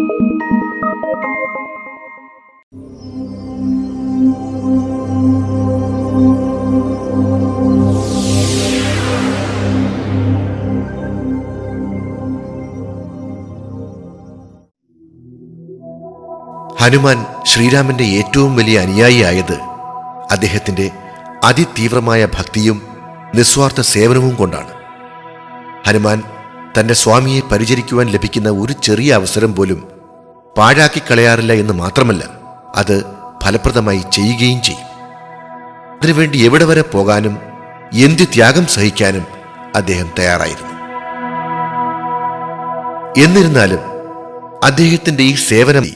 ഹനുമാൻ ശ്രീരാമന്റെ ഏറ്റവും വലിയ അനുയായിയായത് അദ്ദേഹത്തിന്റെ അതിതീവ്രമായ ഭക്തിയും നിസ്വാർത്ഥ സേവനവും കൊണ്ടാണ്. ഹനുമാൻ തന്റെ സ്വാമിയെ പരിചരിക്കുവാൻ ലഭിക്കുന്ന ഒരു ചെറിയ അവസരം പോലും പാഴാക്കിക്കളയാറില്ല എന്ന് മാത്രമല്ല, അത് ഫലപ്രദമായി ചെയ്യുകയും ചെയ്യും. അതിനുവേണ്ടി എവിടെ വരെ പോകാനും എന്ത് ത്യാഗം സഹിക്കാനും അദ്ദേഹം തയ്യാറായിരുന്നു. എന്നിരുന്നാലും അദ്ദേഹത്തിന്റെ ഈ സേവനം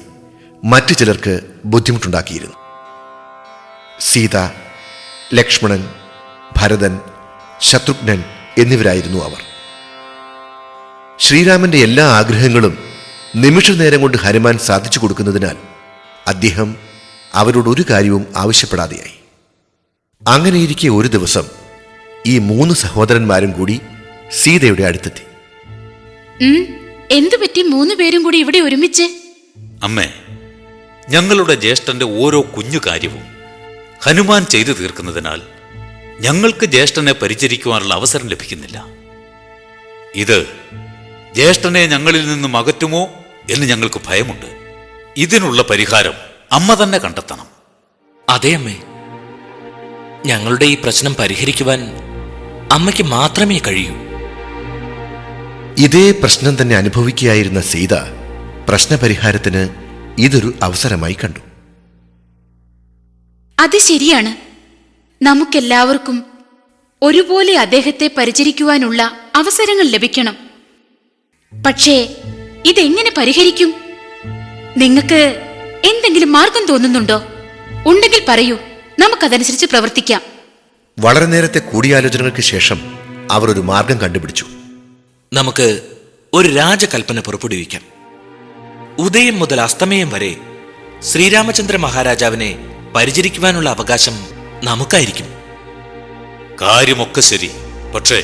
മറ്റു ചിലർക്ക് ബുദ്ധിമുട്ടുണ്ടാക്കിയിരുന്നു. സീത, ലക്ഷ്മണൻ, ഭരതൻ, ശത്രുഘ്നൻ എന്നിവരായിരുന്നു അവർ. ശ്രീരാമന്റെ എല്ലാ ആഗ്രഹങ്ങളും നിമിഷനേരം കൊണ്ട് ഹനുമാൻ സാധിച്ചു കൊടുക്കുന്നതിനാൽ അദ്ദേഹം അവരോട് ഒരു കാര്യവും ആവശ്യപ്പെടാതെയായി. അങ്ങനെയിരിക്കെ ഒരു ദിവസം ഈ 3 സഹോദരന്മാരും കൂടി സീതയുടെ അടുത്തെത്തി. എന്തുപറ്റി 3 പേരും കൂടി ഇവിടെ ഒരുമിച്ച്? അമ്മേ, ഞങ്ങളുടെ ജ്യേഷ്ഠന്റെ ഓരോ കുഞ്ഞു കാര്യവും ഹനുമാൻ ചെയ്തു തീർക്കുന്നതിനാൽ ഞങ്ങൾക്ക് ജ്യേഷ്ഠനെ പരിചരിക്കുവാനുള്ള അവസരം ലഭിക്കുന്നില്ല. ഇത് ജ്യേഷ്ഠനെ ഞങ്ങളിൽ നിന്നും അകറ്റുമോ എന്ന് ഞങ്ങൾക്ക് ഭയമുണ്ട്. ഇതിനുള്ള പരിഹാരം അമ്മ തന്നെ കണ്ടെത്തണം. അതെ അമ്മേ, ഞങ്ങളുടെ ഈ പ്രശ്നം പരിഹരിക്കുവാൻ അമ്മയ്ക്ക് മാത്രമേ കഴിയൂ. ഇതേ പ്രശ്നം തന്നെ അനുഭവിക്കുകയായിരുന്ന സീത പ്രശ്നപരിഹാരത്തിന് ഇതൊരു അവസരമായി കണ്ടു. അത് ശരിയാണ്. നമുക്കെല്ലാവർക്കും ഒരുപോലെ അദ്ദേഹത്തെ പരിചരിക്കുവാനുള്ള അവസരങ്ങൾ ലഭിക്കണം. പക്ഷേ ഇതെങ്ങനെ പരിഹരിക്കും? നിങ്ങൾക്ക് എന്തെങ്കിലും മാർഗം തോന്നുന്നുണ്ടോ? ഉണ്ടെങ്കിൽ പറയൂ, നമുക്കതനുസരിച്ച് പ്രവർത്തിക്കാം. വളരെ നേരത്തെ കൂടിയാലോചനകൾക്ക് ശേഷം അവർ ഒരു മാർഗം കണ്ടുപിടിച്ചു. നമുക്ക് ഒരു രാജകൽപ്പന പുറപ്പെടുവിക്കാം. ഉദയം മുതൽ അസ്തമയം വരെ ശ്രീരാമചന്ദ്ര മഹാരാജാവിനെ പരിചരിക്കുവാനുള്ള അവകാശം നമുക്കായിരിക്കും. കാര്യമൊക്കെ ശരി, പക്ഷേ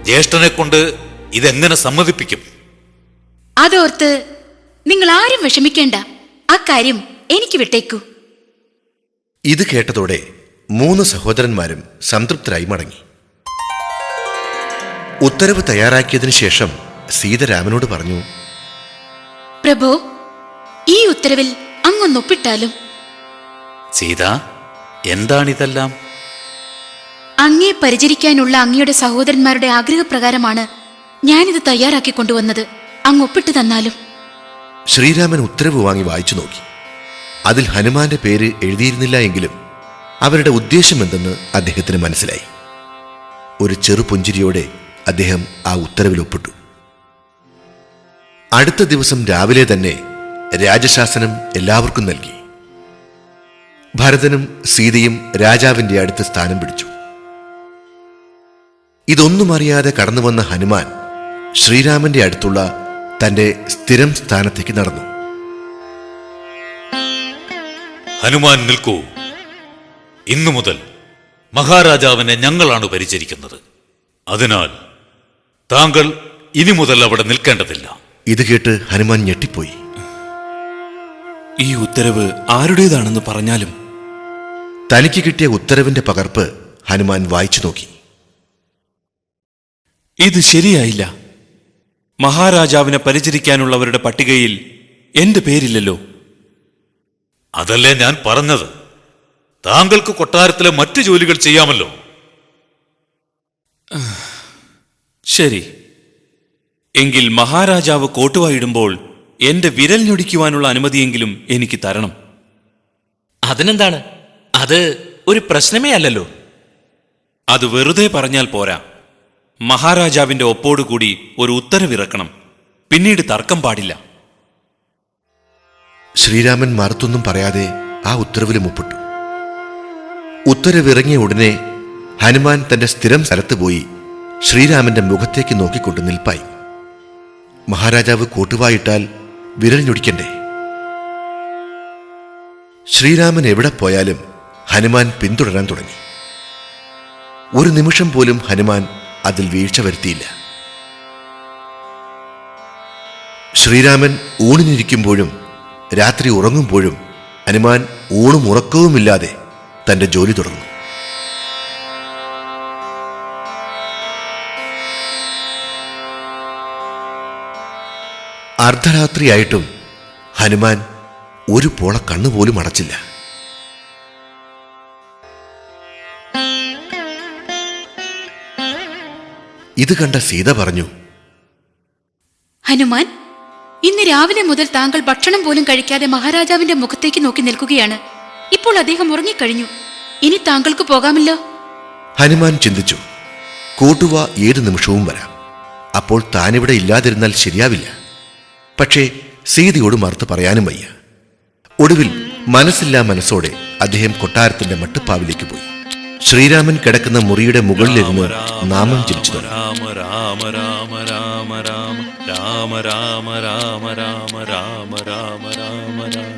ജ്യേഷ്ഠനെ കൊണ്ട് ഇതെങ്ങനെ സമ്മതിപ്പിക്കും? അതോർത്ത് നിങ്ങൾ ആരും വിഷമിക്കേണ്ട. അക്കാര്യം എനിക്ക് വിട്ടേക്കൂ. ഇത് കേട്ടതോടെ 3 സഹോദരന്മാരും സംതൃപ്തരായി മടങ്ങി. ഉത്തരവ് തയ്യാറാക്കിയതിനു ശേഷം സീത രാമനോട് പറഞ്ഞു, പ്രഭോ, ഈ ഉത്തരവിൽ അങ്ങൊന്നൊപ്പിട്ടാലും. സീത, എന്താണിതെല്ലാം? അങ്ങയെ പരിചരിക്കാനുള്ള അങ്ങയുടെ സഹോദരന്മാരുടെ ആഗ്രഹപ്രകാരമാണ് ഞാനിത് തയ്യാറാക്കി കൊണ്ടുവന്നത്. അങ്ങ് ഒപ്പിട്ട് തന്നാലും. ശ്രീരാമൻ ഉത്തരവ് വാങ്ങി വായിച്ചു നോക്കി. അതിൽ ഹനുമാന്റെ പേര് എഴുതിയിരുന്നില്ല എങ്കിലും അവരുടെ ഉദ്ദേശം എന്തെന്ന് അദ്ദേഹത്തിന് മനസ്സിലായി. ഒരു ചെറു പുഞ്ചിരിയോടെ അദ്ദേഹം ആ ഉത്തരവിൽ ഒപ്പിട്ടു. അടുത്ത ദിവസം രാവിലെ തന്നെ രാജശാസനം എല്ലാവർക്കും നൽകി. ഭരതനും സീതയും രാജാവിന്റെ അടുത്ത് സ്ഥാനം പിടിച്ചു. ഇതൊന്നും അറിയാതെ കടന്നുവന്ന ഹനുമാൻ ശ്രീരാമന്റെ അടുത്തുള്ള തന്റെ സ്ഥിരം സ്ഥാനത്തേക്ക് നടന്നു. ഹനുമാൻ നിൽക്കൂ. ഇന്നു മുതൽ മഹാരാജാവിനെ ഞങ്ങളാണ് പരിചരിക്കുന്നത്. അതിനാൽ താങ്കൾ ഇനി മുതൽ അവിടെ നിൽക്കേണ്ടതില്ല. ഇത് കേട്ട് ഹനുമാൻ ഞെട്ടിപ്പോയി. ഈ ഉത്തരവ് ആരുടേതാണെന്ന് പറഞ്ഞാലും? തനിക്ക് കിട്ടിയ ഉത്തരവിന്റെ പകർപ്പ് ഹനുമാൻ വായിച്ചു നോക്കി. ഇത് ശരിയായില്ല. മഹാരാജാവിനെ പരിചരിക്കാനുള്ളവരുടെ പട്ടികയിൽ എന്റെ പേരില്ലല്ലോ. അതല്ലേ ഞാൻ പറഞ്ഞത്. താങ്കൾക്ക് കൊട്ടാരത്തിലെ മറ്റു ജോലികൾ ചെയ്യാമല്ലോ. ശരി, എങ്കിൽ മഹാരാജാവ് കോട്ടുവായിടുമ്പോൾ എന്റെ വിരൽ ഞൊടിക്കുവാനുള്ള അനുമതിയെങ്കിലും എനിക്ക് തരണം. അതിനെന്താണ്? അത് ഒരു പ്രശ്നമേ അല്ലല്ലോ. അത് വെറുതെ പറഞ്ഞാൽ പോരാ. മഹാരാജാവിന്റെ ഒപ്പോടുകൂടി ഒരു ഉത്തരവിറക്കണം. പിന്നീട് തർക്കം പാടില്ല. ശ്രീരാമൻ മറുത്തൊന്നും പറയാതെ ആ ഉത്തരവിലും ഒപ്പിട്ടു. ഉത്തരവിറങ്ങിയ ഉടനെ ഹനുമാൻ തന്റെ സ്ഥിരം സ്ഥലത്ത് പോയി ശ്രീരാമന്റെ മുഖത്തേക്ക് നോക്കിക്കൊണ്ട് നിൽപ്പായി. മഹാരാജാവ് കോട്ടുവായിട്ടാൽ വിരൽ ഞൊടിക്കണ്ടേ? ശ്രീരാമൻ എവിടെ പോയാലും ഹനുമാൻ പിന്തുടരാൻ തുടങ്ങി. ഒരു നിമിഷം പോലും ഹനുമാൻ അതിൽ വീഴ്ച വരുത്തിയില്ല. ശ്രീരാമൻ ഊണിനിരിക്കുമ്പോഴും രാത്രി ഉറങ്ങുമ്പോഴും ഹനുമാൻ ഊണും ഉറക്കവുമില്ലാതെ തന്റെ ജോലി തുടർന്നു. അർദ്ധരാത്രിയായിട്ടും ഹനുമാൻ ഒരു പോള കണ്ണുപോലും അടച്ചില്ല. ഇത് കണ്ട സീത പറഞ്ഞു, ഹനുമാൻ, ഇന്ന് രാവിലെ മുതൽ താങ്കൾ ഭക്ഷണം പോലും കഴിക്കാതെ മഹാരാജാവിന്റെ മുഖത്തേക്ക് നോക്കി നിൽക്കുകയാണ്. ഇപ്പോൾ അദ്ദേഹം ഉറങ്ങിക്കഴിഞ്ഞു. ഇനി താങ്കൾക്ക് പോകാമല്ലോ. ഹനുമാൻ ചിന്തിച്ചു, കോട്ടുവ ഏതു നിമിഷവും വരാം. അപ്പോൾ താനിവിടെ ഇല്ലാതിരുന്നാൽ ശരിയാവില്ല. പക്ഷേ സീതയോട് മറുത്ത് പറയാനും വയ്യ. ഒടുവിൽ മനസ്സില്ലാ മനസ്സോടെ അദ്ദേഹം കൊട്ടാരത്തിന്റെ മട്ടുപ്പാവിലേക്ക് പോയി. ശ്രീരാമൻ കിടക്കുന്ന മുറിയുടെ മുകളിലിരുന്ന് നാമം ജപിച്ചു തുടങ്ങി. രാമ രാമ രാമ രാമ രാമ രാമ രാമ രാമ രാമ രാമ രാമ രാമ.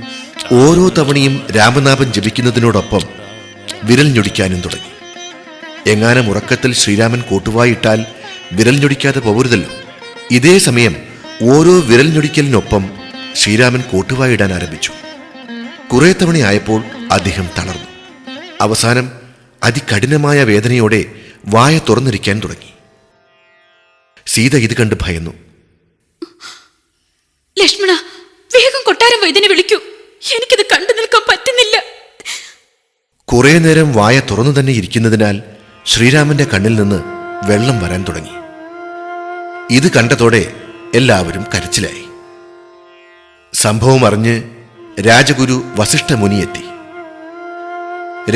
ഓരോ തവണയും രാമനാമം ജപിക്കുന്നതിനോടൊപ്പം വിരൽ ഞൊടിക്കാനും തുടങ്ങി. എങ്ങാനും ഉറക്കത്തിൽ ശ്രീരാമൻ കോട്ടുവായിട്ടാൽ വിരൽ ഞൊടിക്കാതെ പോകരുതല്ലോ. ഇതേ സമയം ഓരോ വിരൽ ഞൊടിക്കലിനൊപ്പം ശ്രീരാമൻ കോട്ടുവായിടാൻ ആരംഭിച്ചു. കുറെ തവണയായപ്പോൾ അദ്ദേഹം തളർന്നു. അവസാനം അതികഠിനമായ വേദനയോടെ വായ തുറന്നിരിക്കാൻ തുടങ്ങി. സീത ഇത് കണ്ട് ഭയന്നു. ലക്ഷ്മണ, വേഗം കൊട്ടാരം വൈദ്യനെ വിളിക്കൂ. എനിക്കിത് കണ്ടു നിൽക്കാൻ പറ്റുന്നില്ല. കുറെ നേരം വായ തുറന്നു തന്നെ ഇരിക്കുന്നതിനാൽ ശ്രീരാമന്റെ കണ്ണിൽ നിന്ന് വെള്ളം വരാൻ തുടങ്ങി. ഇത് കണ്ടതോടെ എല്ലാവരും കരച്ചിലായി. സംഭവം അറിഞ്ഞ് രാജഗുരു വസിഷ്ഠ മുനി എത്തി.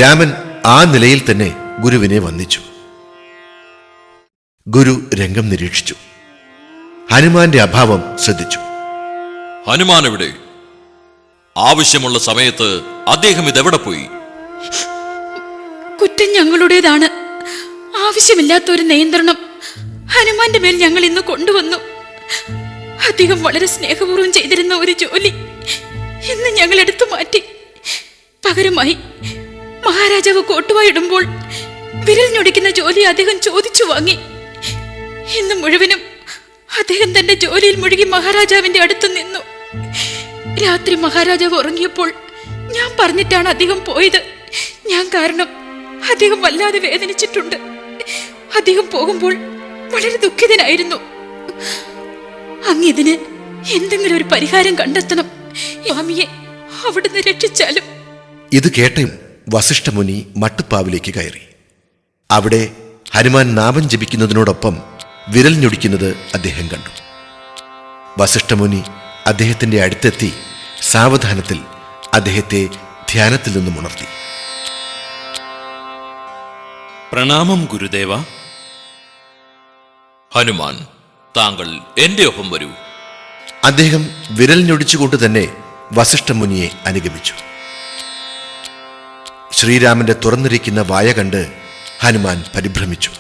രാമൻ ആ നിലയിൽ തന്നെ ഗുരുവിനെ വന്ദിച്ചു. ഗുരു രംഗം നിരീക്ഷിച്ചു. ഹനുമാന്റെ അഭാവം ശ്രദ്ധിച്ചു. ഹനുമാൻ എവിടെ? ആവശ്യമുള്ള സമയത്ത് അദ്ദേഹം ഇതെവിടെ പോയി? കുറ്റം ഞങ്ങളുടേതാണ്. ആവശ്യമില്ലാത്ത ഒരു നിയന്ത്രണം ഹനുമാന്റെ മേൽ ഞങ്ങൾ ഇന്ന് കൊണ്ടുവന്നു. അദ്ദേഹം വളരെ സ്നേഹപൂർവ്വം ചെയ്തിരുന്ന ഒരു ജോലി ഇന്ന് ഞങ്ങൾ എടുത്തു മാറ്റി. പകരമായി മഹാരാജാവ് കോട്ടുവായിടുമ്പോൾ വിരൽ ഞൊടിക്കുന്ന ജോലി അദ്ദേഹം ചോദിച്ചു വാങ്ങി. ഇന്ന് മുഴുവനും അദ്ദേഹം തന്റെ ജോലിയിൽ മുഴുകി മഹാരാജാവിന്റെ അടുത്ത് നിന്നു. രാത്രി മഹാരാജാവ് ഉറങ്ങിയപ്പോൾ ഞാൻ പറഞ്ഞിട്ടാണ് അദ്ദേഹം പോയത്. ഞാൻ കാരണം അദ്ദേഹം വല്ലാതെ വേദനിച്ചിട്ടുണ്ട്. അദ്ദേഹം പോകുമ്പോൾ വളരെ ദുഃഖിതനായിരുന്നു. അങ്ങിതിന് എന്തെങ്കിലും ഒരു പരിഹാരം കണ്ടെത്തണം. സ്വാമിയെ അവിടുന്ന് രക്ഷിച്ചാലും. ഇത് കേട്ട വസിഷ്ഠമുനി മട്ടുപ്പാവിലേക്ക് കയറി. അവിടെ ഹനുമാൻ നാമം ജപിക്കുന്നതിനോടൊപ്പം വിരൽ ഞൊടിക്കുന്നത് അദ്ദേഹം കണ്ടു. വസിഷ്ഠമുനി അദ്ദേഹത്തിന്റെ അടുത്തെത്തി സാവധാനത്തിൽ അദ്ദേഹത്തെ ധ്യാനത്തിൽ നിന്നും ഉണർത്തി. പ്രണാമം ഗുരുദേവ. ഹനുമാൻ, താങ്കൾ എന്റെ ഒപ്പം വരൂ. അദ്ദേഹം വിരൽ ഞൊടിച്ചുകൊണ്ട് തന്നെ വസിഷ്ഠമുനിയെ അനുഗമിച്ചു. ശ്രീരാമന്റെ തുറന്നിരിക്കുന്ന വായ കണ്ട് ഹനുമാൻ പരിഭ്രമിച്ചു.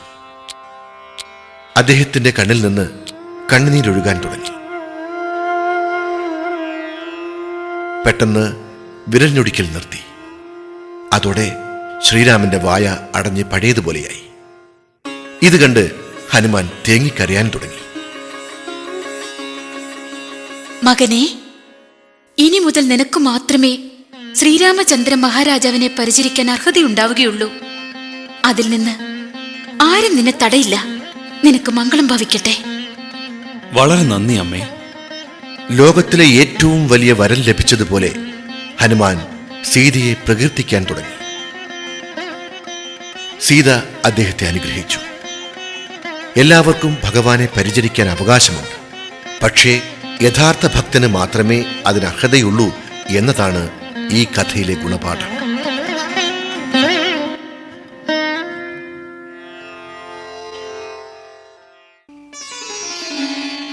അദ്ദേഹത്തിന്റെ കണ്ണിൽ നിന്ന് കണ്ണുനീരൊഴുകാൻ തുടങ്ങി. പെട്ടെന്ന് വിരൽ ഞൊടിക്കൽ നിർത്തി. അതോടെ ശ്രീരാമന്റെ വായ അടഞ്ഞ് പഴയതുപോലെയായി. ഇത് കണ്ട് ഹനുമാൻ തേങ്ങിക്കരയാൻ തുടങ്ങി. മകനെ, ഇനി മുതൽ നിനക്ക് മാത്രമേ ശ്രീരാമചന്ദ്ര മഹാരാജാവിനെ പരിചരിക്കാൻ അർഹതയുണ്ടാവുകയുള്ളൂ. അതിൽ നിന്ന് ആരും നിന്നെ തടയില്ല. നിനക്ക് മംഗളം ഭവിക്കട്ടെ. വളരെ നന്ദി അമ്മേ. ലോകത്തിലെ ഏറ്റവും വലിയ വരം ലഭിച്ചതുപോലെ ഹനുമാൻ സീതയെ പ്രകീർത്തിക്കാൻ തുടങ്ങി. സീത അദ്ദേഹത്തെ അനുഗ്രഹിച്ചു. എല്ലാവർക്കും ഭഗവാനെ പരിചരിക്കാൻ അവകാശമുണ്ട്. പക്ഷേ യഥാർത്ഥ ഭക്തന് മാത്രമേ അതിന് അർഹതയുള്ളൂ എന്നതാണ് ഈ കഥയിലെ ഗുണപാഠം.